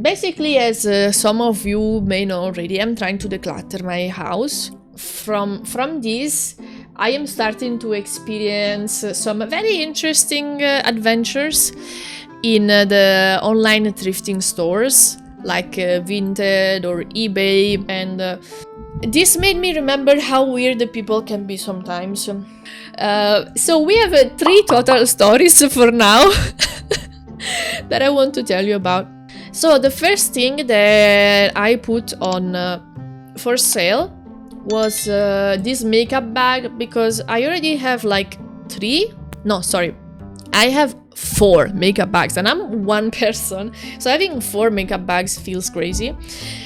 Basically, as some of you may know already, I'm trying to declutter my house. From this, I am starting to experience some very interesting adventures in the online thrifting stores like Vinted or eBay, and this made me remember how weird the people can be sometimes. So we have 3 total stories for now that I want to tell you about. So the first thing that I put on for sale was this makeup bag, because I already have like 4 makeup bags, and I'm one person, so having 4 makeup bags feels crazy.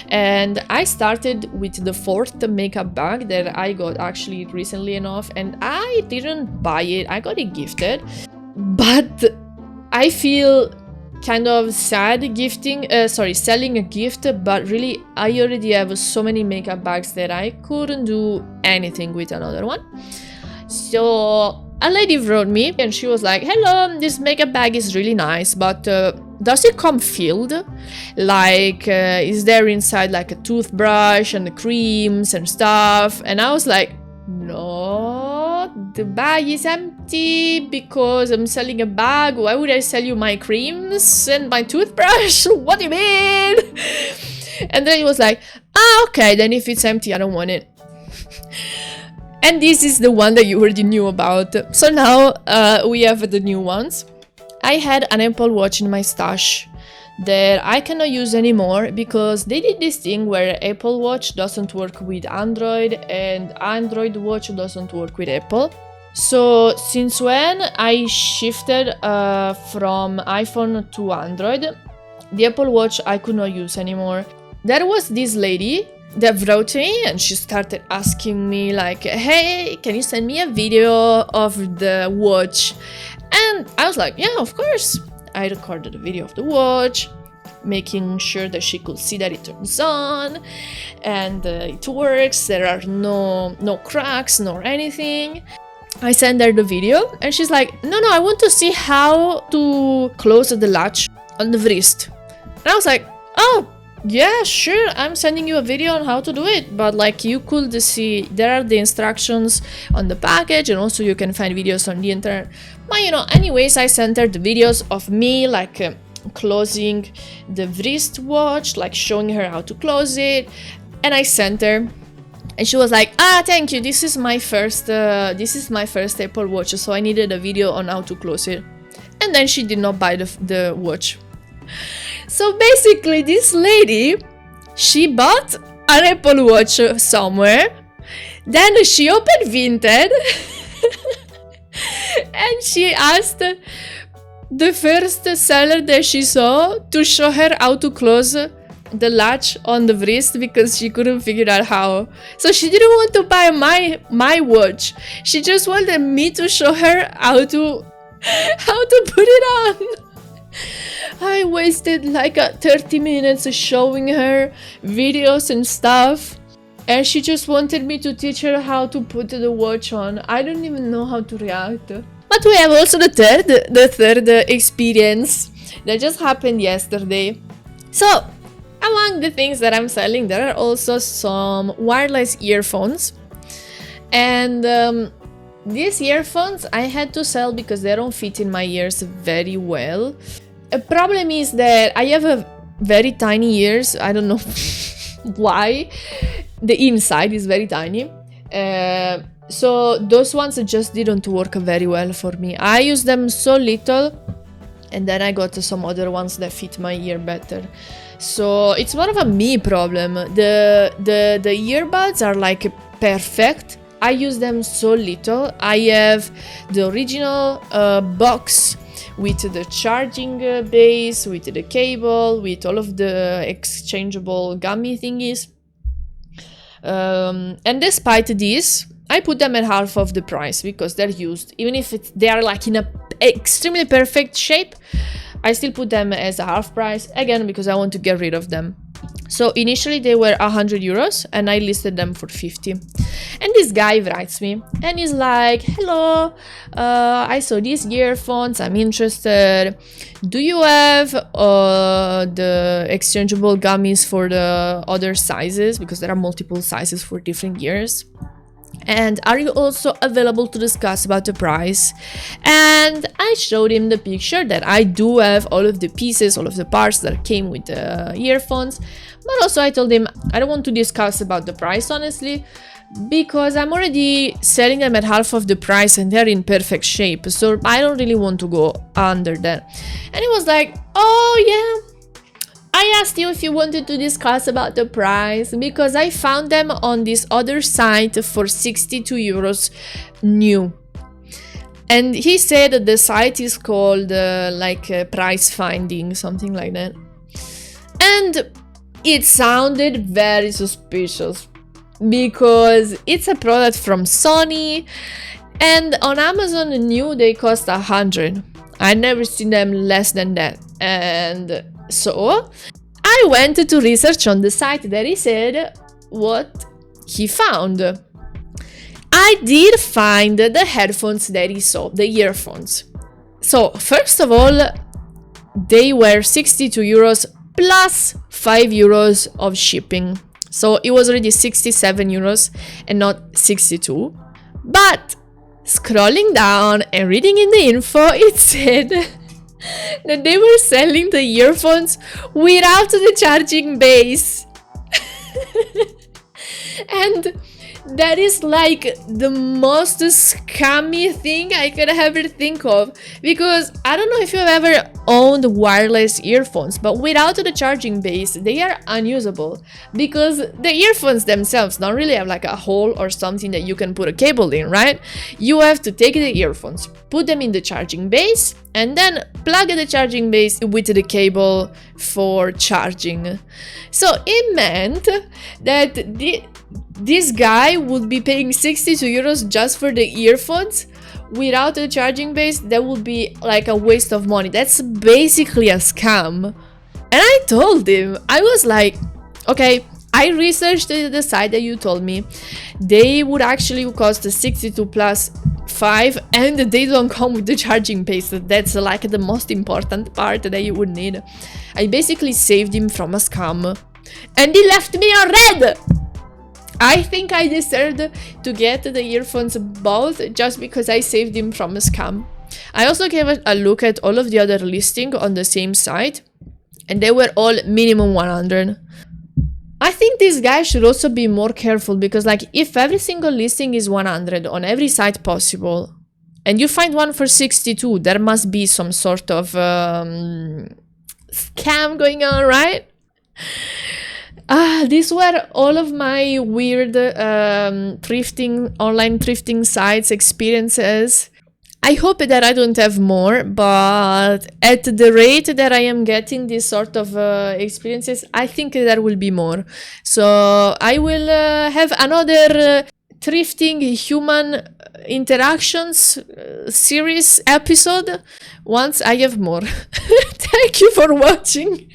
And I started with the 4th makeup bag that I got actually recently enough, and I didn't buy it, I got it gifted, but I feel kind of sad selling a gift, but really I already have so many makeup bags that I couldn't do anything with another one. So a lady wrote me and she was like, hello, this makeup bag is really nice, but does it come filled? Like, is there inside like a toothbrush and the creams and stuff? And I was like, no, the bag is empty because I'm selling a bag. Why would I sell you my creams and my toothbrush? What do you mean? And then he was like, okay, then if it's empty, I don't want it. And this is the one that you already knew about. So now we have the new ones. I had an Apple Watch in my stash that I cannot use anymore because they did this thing where Apple Watch doesn't work with Android and Android Watch doesn't work with Apple. So since when I shifted from iPhone to Android, the Apple Watch I could not use anymore. There was this lady that wrote me and she started asking me like, hey, can you send me a video of the watch? And I was like, yeah, of course. I recorded a video of the watch, making sure that she could see that it turns on and it works. There are no cracks nor anything. I sent her the video and she's like, no, I want to see how to close the latch on the wrist. And I was like, oh, yeah, sure, I'm sending you a video on how to do it, but like you could see there are the instructions on the package and also you can find videos on the internet. But anyways, I sent her the videos of me like closing the wristwatch, like showing her how to close it, and I sent her. And she was like, thank you, this is my first Apple Watch, so I needed a video on how to close it. And then she did not buy the watch. So basically this lady, she bought an Apple Watch somewhere, then she opened Vinted and she asked the first seller that she saw to show her how to close the latch on the wrist because she couldn't figure out how. So she didn't want to buy my watch. She just wanted me to show her how to put it on. I wasted like 30 minutes showing her videos and stuff, and she just wanted me to teach her how to put the watch on. I don't even know how to react. But we have also the third experience that just happened yesterday. So among the things that I'm selling, there are also some wireless earphones, and these earphones I had to sell because they don't fit in my ears very well. A problem is that I have a very tiny ears. I don't know why. The inside is very tiny. So those ones just didn't work very well for me. I use them so little, and then I got some other ones that fit my ear better. So it's more of a me problem. The earbuds are like perfect. I use them so little. I have the original box with the charging base, with the cable, with all of the exchangeable gummy thingies. And despite this, I put them at half of the price because they're used. Even if they are like in a extremely perfect shape, I still put them as a half price, again, because I want to get rid of them. So initially they were 100 euros and I listed them for 50. And this guy writes me and he's like, hello, I saw these earphones, I'm interested. Do you have the exchangeable gummies for the other sizes? Because there are multiple sizes for different years. And are you also available to discuss about the price? And I showed him the picture that I do have all of the pieces, all of the parts that came with the earphones. But also I told him I don't want to discuss about the price, honestly, because I'm already selling them at half of the price and they're in perfect shape. So I don't really want to go under that. And he was like, oh yeah, I asked you if you wanted to discuss about the price because I found them on this other site for 62 euros new. And he said that the site is called price finding, something like that. And it sounded very suspicious because it's a product from Sony and on Amazon new they cost 100. I never seen them less than that. And so I went to research on the site that he said what he found. I did find the headphones that he saw, the earphones. So first of all, they were 62 euros plus 5 euros of shipping. So it was already 67 euros and not 62. But scrolling down and reading in the info, it said that they were selling the earphones without the charging base. And that is like the most scammy thing I could ever think of, because I don't know if you've ever owned wireless earphones, but without the charging base they are unusable, because the earphones themselves don't really have like a hole or something that you can put a cable in, right? You have to take the earphones, put them in the charging base, and then plug the charging base with the cable for charging. So it meant that this guy would be paying 62 euros just for the earphones without the charging base. That would be like a waste of money. That's basically a scam. And I told him, I was like, okay, I researched the site that you told me. They would actually cost 62 plus 5 and they don't come with the charging base. That's like the most important part that you would need. I basically saved him from a scam and he left me on red. I think I deserved to get the earphones both just because I saved him from a scam. I also gave a look at all of the other listings on the same site and they were all minimum 100. I think this guy should also be more careful, because like if every single listing is 100 on every site possible and you find one for 62, there must be some sort of scam going on, right? These were all of my weird online thrifting sites experiences. I hope that I don't have more, but at the rate that I am getting this sort of experiences, I think there will be more. So I will have another thrifting human interactions series episode once I have more. Thank you for watching.